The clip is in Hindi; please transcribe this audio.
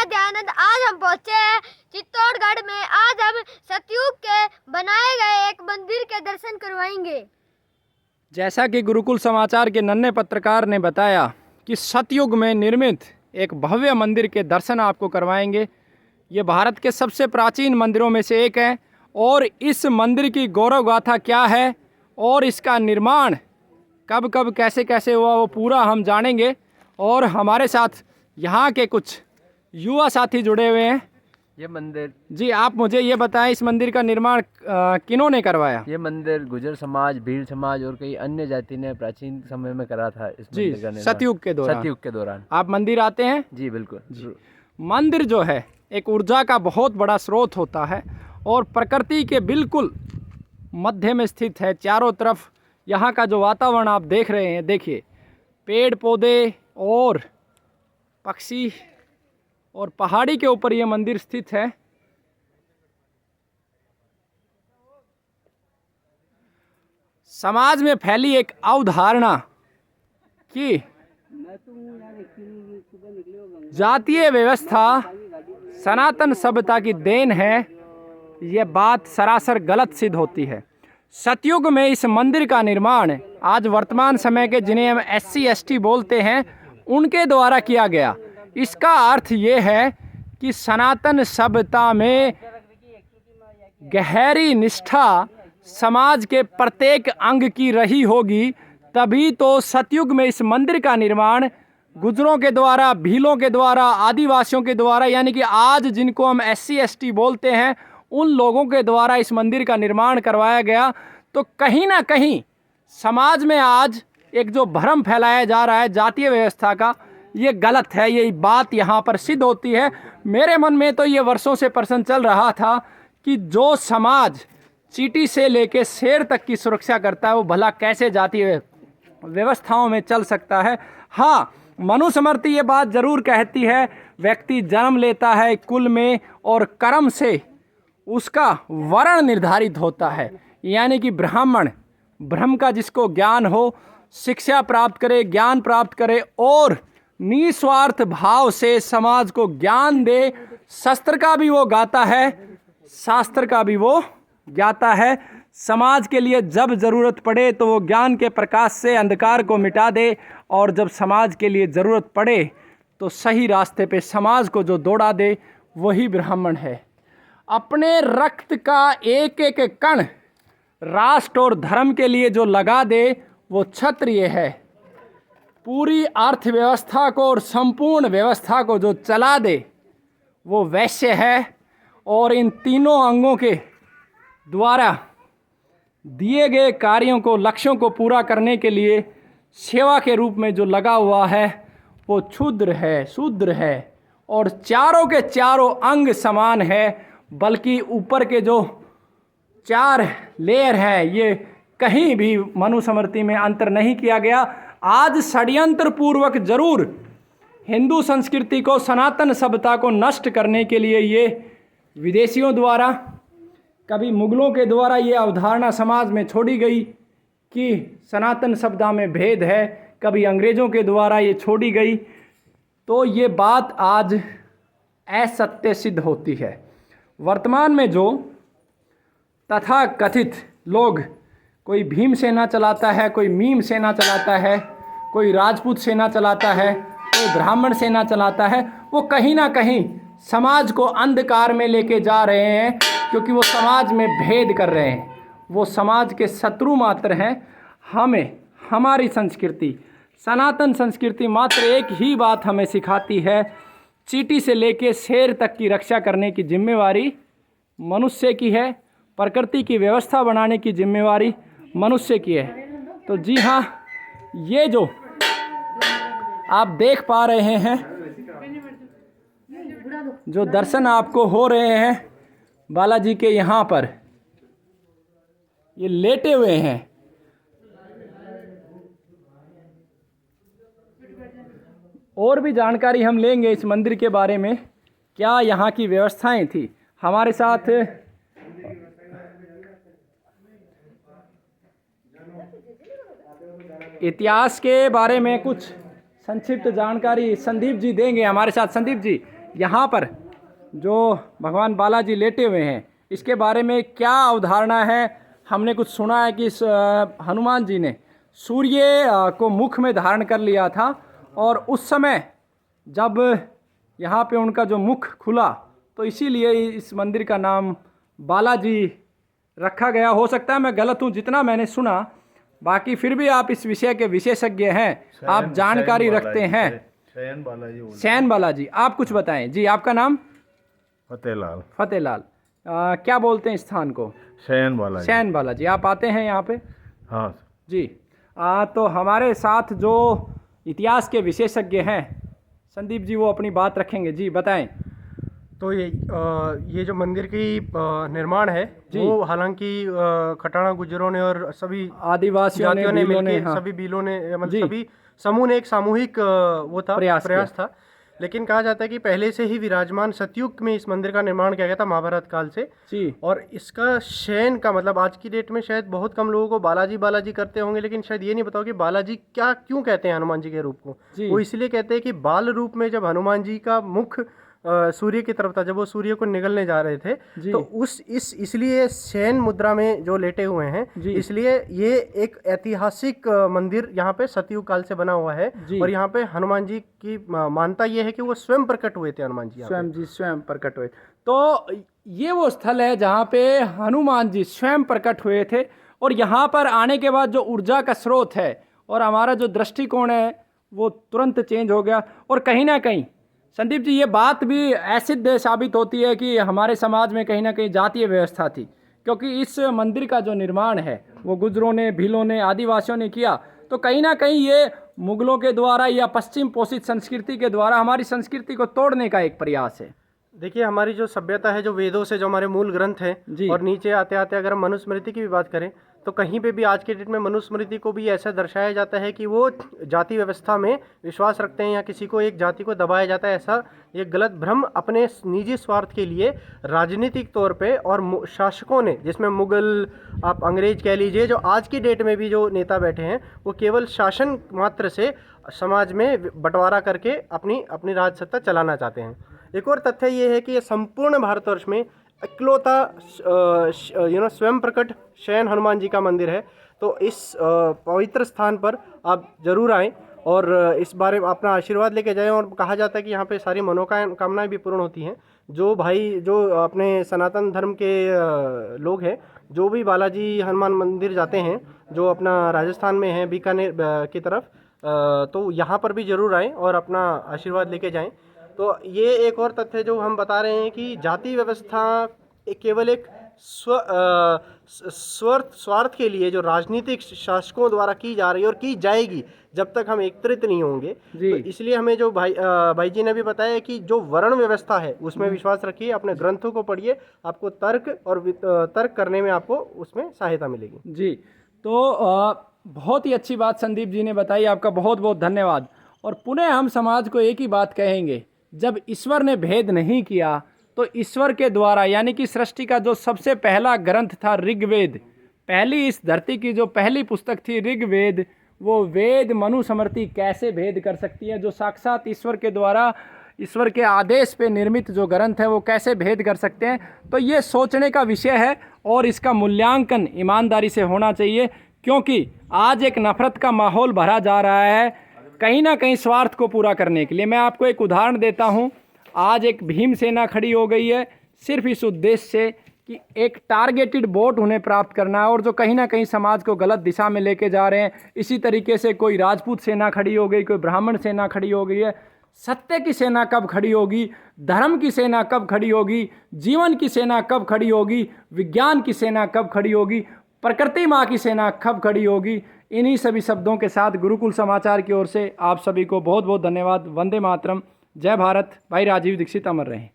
दयानंद। आज हम पहुंचे हैं चित्तौड़गढ़ में। आज हम सतयुग के बनाए गए एक मंदिर के दर्शन करवाएंगे। जैसा कि गुरुकुल समाचार के नन्हे पत्रकार ने बताया कि सतयुग में निर्मित एक भव्य मंदिर के दर्शन आपको करवाएंगे। ये भारत के सबसे प्राचीन मंदिरों में से एक है और इस मंदिर की गौरव गाथा क्या है और इसका निर्माण कब कब कैसे कैसे हुआ वो पूरा हम जानेंगे। और हमारे साथ यहाँ के कुछ युवा साथी जुड़े हुए हैं। ये मंदिर जी, आप मुझे ये बताएं, इस मंदिर का निर्माण किन्होंने करवाया? ये मंदिर गुर्जर समाज, भील समाज और कई अन्य जाति ने प्राचीन समय में करा था। इस जी, मंदिर का निर्माण सतयुग के दौरान। सतयुग के दौरान आप मंदिर आते हैं? जी बिल्कुल जी। मंदिर जो है एक ऊर्जा का बहुत बड़ा स्रोत होता है और प्रकृति के बिल्कुल मध्य में स्थित है। चारों तरफ यहाँ का जो वातावरण आप देख रहे हैं, देखिए पेड़ पौधे और पक्षी और पहाड़ी के ऊपर ये मंदिर स्थित है। समाज में फैली एक अवधारणा कि जातीय व्यवस्था सनातन सभ्यता की देन है, यह बात सरासर गलत सिद्ध होती है। सतयुग में इस मंदिर का निर्माण आज वर्तमान समय के जिन्हें हम SC ST बोलते हैं उनके द्वारा किया गया। इसका अर्थ ये है कि सनातन सभ्यता में गहरी निष्ठा समाज के प्रत्येक अंग की रही होगी, तभी तो सतयुग में इस मंदिर का निर्माण गुजरों के द्वारा, भीलों के द्वारा, आदिवासियों के द्वारा, यानी कि आज जिनको हम SC ST बोलते हैं उन लोगों के द्वारा इस मंदिर का निर्माण करवाया गया। तो कहीं ना कहीं समाज में आज एक जो भ्रम फैलाया जा रहा है जातीय व्यवस्था का, ये गलत है। ये बात यहाँ पर सिद्ध होती है। मेरे मन में तो ये वर्षों से प्रश्न चल रहा था कि जो समाज चींटी से लेके शेर तक की सुरक्षा करता है वो भला कैसे जातीय व्यवस्थाओं में चल सकता है। हाँ, मनुस्मृति ये बात जरूर कहती है, व्यक्ति जन्म लेता है कुल में और कर्म से उसका वर्ण निर्धारित होता है। यानी कि ब्राह्मण, ब्रह्म का जिसको ज्ञान हो, शिक्षा प्राप्त करे, ज्ञान प्राप्त करे और निस्वार्थ भाव से समाज को ज्ञान दे। शस्त्र का भी वो गाता है, शास्त्र का भी वो ज्ञाता है। समाज के लिए जब ज़रूरत पड़े तो वो ज्ञान के प्रकाश से अंधकार को मिटा दे और जब समाज के लिए ज़रूरत पड़े तो सही रास्ते पे समाज को जो दौड़ा दे वही ब्राह्मण है। अपने रक्त का एक एक कण राष्ट्र और धर्म के लिए जो लगा दे वो क्षत्रिय है। पूरी अर्थव्यवस्था को और संपूर्ण व्यवस्था को जो चला दे वो वैश्य है। और इन तीनों अंगों के द्वारा दिए गए कार्यों को, लक्ष्यों को पूरा करने के लिए सेवा के रूप में जो लगा हुआ है वो क्षुद्र है, शूद्र है। और चारों के चारों अंग समान है, बल्कि ऊपर के जो 4 लेयर हैं ये कहीं भी मनुस्मृति में अंतर नहीं किया गया। आज षड्यंत्र पूर्वक जरूर हिंदू संस्कृति को, सनातन सभ्यता को नष्ट करने के लिए ये विदेशियों द्वारा, कभी मुगलों के द्वारा ये अवधारणा समाज में छोड़ी गई कि सनातन सभ्यता में भेद है, कभी अंग्रेज़ों के द्वारा ये छोड़ी गई। तो ये बात आज असत्य सिद्ध होती है। वर्तमान में जो तथा कथित लोग, कोई भीम सेना चलाता है, कोई मीम सेना चलाता है, कोई राजपूत सेना चलाता है, कोई ब्राह्मण सेना चलाता है, वो कहीं ना कहीं समाज को अंधकार में लेके जा रहे हैं, क्योंकि वो समाज में भेद कर रहे हैं। वो समाज के शत्रु मात्र हैं। हमें, हमारी संस्कृति, सनातन संस्कृति मात्र एक ही बात हमें सिखाती है, चींटी से लेके शेर तक की रक्षा करने की जिम्मेवारी मनुष्य की है, प्रकृति की व्यवस्था बनाने की जिम्मेवारी मनुष्य की है। तो जी हाँ, ये जो आप देख पा रहे हैं, जो दर्शन आपको हो रहे हैं बालाजी के यहाँ पर, ये लेटे हुए हैं। और भी जानकारी हम लेंगे इस मंदिर के बारे में, क्या यहाँ की व्यवस्थाएं थी। हमारे साथ इतिहास के बारे में कुछ संक्षिप्त जानकारी संदीप जी देंगे हमारे साथ। संदीप जी, यहाँ पर जो भगवान बालाजी लेटे हुए हैं इसके बारे में क्या अवधारणा है। हमने कुछ सुना है कि हनुमान जी ने सूर्य को मुख में धारण कर लिया था और उस समय जब यहाँ पे उनका जो मुख खुला तो इसीलिए इस मंदिर का नाम बालाजी रखा गया। हो सकता है मैं गलत हूँ जितना मैंने सुना, बाकी फिर भी आप इस विषय के विशेषज्ञ हैं, आप जानकारी रखते हैं। शयन बालाजी, आप कुछ बताएं जी। आपका नाम? फतेहलाल। फतेहलाल। क्या बोलते हैं स्थान को? शयन बालाजी। शयन बालाजी। आप आते हैं यहाँ पे? हाँ जी। तो हमारे साथ जो इतिहास के विशेषज्ञ हैं संदीप जी, वो अपनी बात रखेंगे। जी बताएं। तो ये जो मंदिर की निर्माण है वो हालांकि खटाना गुज्जरों ने और सभी आदिवासियों ने मिलकर हाँ। सभी बीलों ने मतलब सभी समूह ने एक सामूहिक वो था प्रयास था। लेकिन कहा जाता है कि पहले से ही विराजमान सतयुग में इस मंदिर का निर्माण किया गया था, महाभारत काल से जी। और इसका शयन का मतलब आज की डेट में शायद बहुत कम लोगों को बालाजी बालाजी करते होंगे, लेकिन शायद ये नहीं बताओ कि बालाजी क्या क्यों कहते हैं हनुमान जी के रूप को। वो इसलिए कहते हैं कि बाल रूप में जब हनुमान जी का मुख सूर्य की तरफ था, जब वो सूर्य को निगलने जा रहे थे तो इसलिए शयन मुद्रा में जो लेटे हुए हैं, इसलिए ये एक ऐतिहासिक मंदिर यहाँ पे सतयुग काल से बना हुआ है। और यहाँ पे हनुमान जी की मान्यता ये है कि वो स्वयं प्रकट हुए थे। हनुमान जी स्वयं प्रकट हुए। तो ये वो स्थल है जहाँ पे हनुमान जी स्वयं प्रकट हुए थे और यहाँ पर आने के बाद जो ऊर्जा का स्रोत है और हमारा जो दृष्टिकोण है वो तुरंत चेंज हो गया। और कहीं ना कहीं संदीप जी ये बात भी ऐसी साबित होती है कि हमारे समाज में कहीं ना कहीं जातीय व्यवस्था थी, क्योंकि इस मंदिर का जो निर्माण है वो गुजरों ने, भीलों ने, आदिवासियों ने किया। तो कहीं ना कहीं ये मुगलों के द्वारा या पश्चिम पोषित संस्कृति के द्वारा हमारी संस्कृति को तोड़ने का एक प्रयास है। देखिए हमारी जो सभ्यता है, जो वेदों से जो हमारे मूल ग्रंथ हैं और नीचे आते आते अगर हम मनुस्मृति की भी बात करें तो कहीं पे भी आज के डेट में मनुस्मृति को भी ऐसा दर्शाया जाता है कि वो जाति व्यवस्था में विश्वास रखते हैं या किसी को एक जाति को दबाया जाता है। ऐसा ये गलत भ्रम अपने निजी स्वार्थ के लिए राजनीतिक तौर पे और शासकों ने, जिसमें मुगल आप अंग्रेज कह लीजिए, जो आज की डेट में भी जो नेता बैठे हैं वो केवल शासन मात्र से समाज में बंटवारा करके अपनी राज सत्ता चलाना चाहते हैं। एक और तथ्य ये है कि ये संपूर्ण भारतवर्ष में इकलौता स्वयं प्रकट शयन हनुमान जी का मंदिर है। तो इस पवित्र स्थान पर आप जरूर आएँ और इस बारे में अपना आशीर्वाद लेके जाएं। और कहा जाता है कि यहाँ पे सारी मनोकामनाएं भी पूर्ण होती हैं। जो अपने सनातन धर्म के लोग हैं, जो भी बालाजी हनुमान मंदिर जाते हैं, जो अपना राजस्थान में है बीकानेर की तरफ, तो यहाँ पर भी जरूर आएँ और अपना आशीर्वाद लेके जाएँ। तो ये एक और तथ्य जो हम बता रहे हैं कि जाति व्यवस्था केवल एक स्वार्थ के लिए जो राजनीतिक शासकों द्वारा की जा रही है और की जाएगी जब तक हम एकत्रित नहीं होंगे। तो इसलिए हमें जो भाई जी ने भी बताया कि जो वर्ण व्यवस्था है उसमें विश्वास रखिए, अपने ग्रंथों को पढ़िए, आपको तर्क करने में आपको उसमें सहायता मिलेगी। जी, तो बहुत ही अच्छी बात संदीप जी ने बताई, आपका बहुत बहुत धन्यवाद। और पुनः हम समाज को एक ही बात कहेंगे, जब ईश्वर ने भेद नहीं किया तो ईश्वर के द्वारा, यानी कि सृष्टि का जो सबसे पहला ग्रंथ था ऋग्वेद, पहली इस धरती की जो पहली पुस्तक थी ऋग्वेद, वो वेद मनुस्मृति कैसे भेद कर सकती है? जो साक्षात ईश्वर के द्वारा, ईश्वर के आदेश पे निर्मित जो ग्रंथ है वो कैसे भेद कर सकते हैं? तो ये सोचने का विषय है और इसका मूल्यांकन ईमानदारी से होना चाहिए, क्योंकि आज एक नफरत का माहौल भरा जा रहा है कहीं ना कहीं स्वार्थ को पूरा करने के लिए। मैं आपको एक उदाहरण देता हूं। आज एक भीम सेना खड़ी हो गई है सिर्फ इस उद्देश्य से कि एक टारगेटेड वोट उन्हें प्राप्त करना है, और जो कहीं ना कहीं समाज को गलत दिशा में लेके जा रहे हैं। इसी तरीके से कोई राजपूत सेना खड़ी हो गई, कोई ब्राह्मण सेना खड़ी हो गई है। सत्य की सेना कब खड़ी होगी? धर्म की सेना कब खड़ी होगी? जीवन की सेना कब खड़ी होगी? विज्ञान की सेना कब खड़ी होगी? प्रकृति माँ की सेना कब खड़ी होगी? इन्हीं सभी शब्दों के साथ गुरुकुल समाचार की ओर से आप सभी को बहुत बहुत धन्यवाद। वंदे मातरम, जय भारत। भाई राजीव दीक्षित अमर रहें।